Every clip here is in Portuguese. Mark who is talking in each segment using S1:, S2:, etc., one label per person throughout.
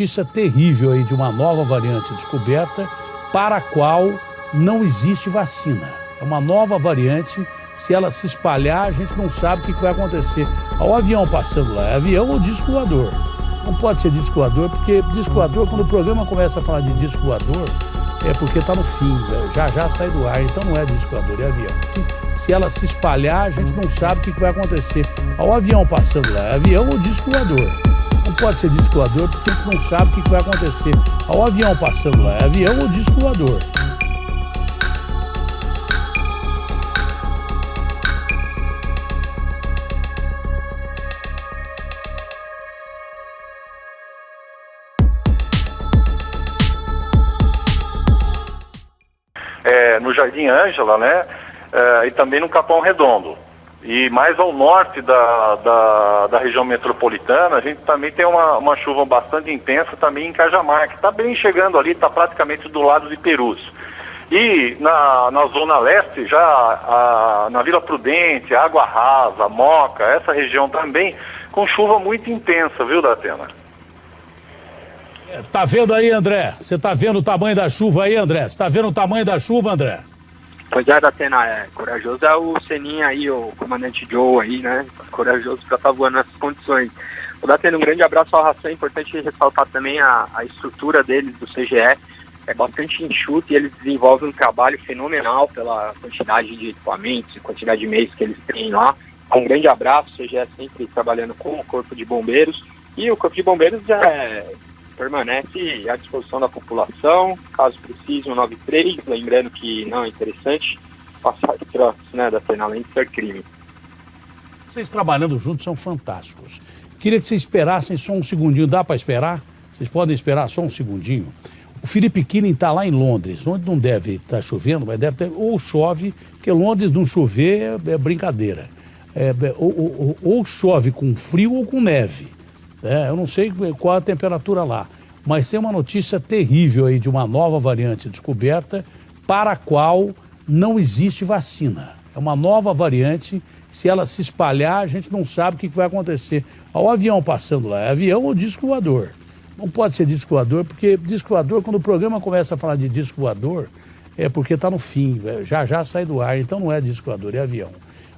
S1: Notícia terrível aí de uma nova variante descoberta para a qual não existe vacina. É uma nova variante, se ela se espalhar, a gente não sabe o que vai acontecer. O avião passando lá, é avião ou disco voador? Não pode ser disco voador, porque disco voador, quando o programa começa a falar de disco voador, é porque está no fim, já sai do ar, então não é disco voador, é avião. Se ela se espalhar, a gente não sabe o que vai acontecer. O avião passando lá, é avião ou disco voador? Não pode ser disco voador, porque a gente não sabe o que vai acontecer. O avião passando lá, é avião ou disco voador?
S2: No Jardim Ângela, né? E também no Capão Redondo. E mais ao norte da região metropolitana, a gente também tem uma chuva bastante intensa também em Cajamar, que está bem chegando ali, está praticamente do lado de Perus. E na Zona Leste, já na Vila Prudente, Água Rasa, Moca, essa região também, com chuva muito intensa, viu, Datena?
S1: Tá vendo aí, André? Você tá vendo o tamanho da chuva aí, André? Você tá vendo o tamanho da chuva, André?
S3: Pois é, Datena, corajoso é o Seninha aí, o comandante Joe aí, né? Corajoso pra estar voando nessas condições. O Datena, um grande abraço ao Ração, é importante ressaltar também a estrutura deles, do CGE, é bastante enxuta e eles desenvolvem um trabalho fenomenal pela quantidade de equipamentos e quantidade de meios que eles têm lá. Um grande abraço, o CGE sempre trabalhando com o Corpo de Bombeiros, e o Corpo de Bombeiros permanece à disposição da população, caso precise, 193, lembrando que não é interessante passar de troços, né, da pena, além de ser crime.
S1: Vocês trabalhando juntos são fantásticos. Queria que vocês esperassem só um segundinho, dá para esperar? Vocês podem esperar só um segundinho? O Felipe Killing está lá em Londres, onde não deve estar chovendo, mas deve ter, ou chove, porque Londres não chover é brincadeira. Ou chove com frio ou com neve. Eu não sei qual a temperatura lá, mas tem uma notícia terrível aí de uma nova variante descoberta para a qual não existe vacina. É uma nova variante, se ela se espalhar, a gente não sabe o que vai acontecer. O avião passando lá, é avião ou disco voador? Não pode ser disco voador, porque disco voador, quando o programa começa a falar de disco voador, é porque está no fim, já sai do ar, então não é disco voador, é avião.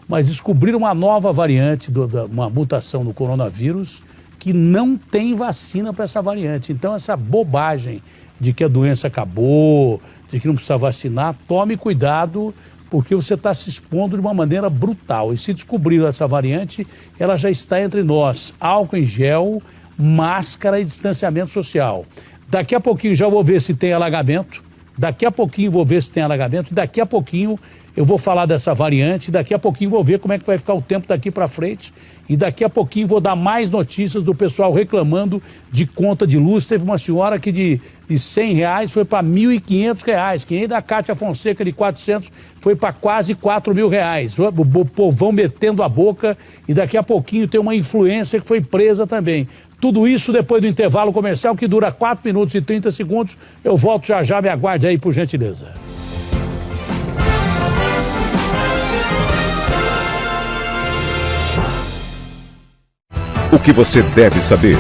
S1: Mas descobriram uma nova variante, uma mutação do coronavírus, que não tem vacina para essa variante. Então, essa bobagem de que a doença acabou, de que não precisa vacinar, tome cuidado, porque você está se expondo de uma maneira brutal. E se descobriram essa variante, ela já está entre nós. Álcool em gel, máscara e distanciamento social. Daqui a pouquinho já vou ver se tem alagamento. Daqui a pouquinho vou ver se tem alagamento. Daqui a pouquinho eu vou falar dessa variante. Daqui a pouquinho vou ver como é que vai ficar o tempo daqui para frente. E daqui a pouquinho vou dar mais notícias do pessoal reclamando de conta de luz. Teve uma senhora que de R$100 foi para R$1.500. Quem da Cátia Fonseca de 400 foi para quase R$4.000. O povão metendo a boca. E daqui a pouquinho tem uma influencer que foi presa também. Tudo isso depois do intervalo comercial, que dura 4 minutos e 30 segundos. Eu volto já, me aguarde aí, por gentileza.
S4: O que você deve saber.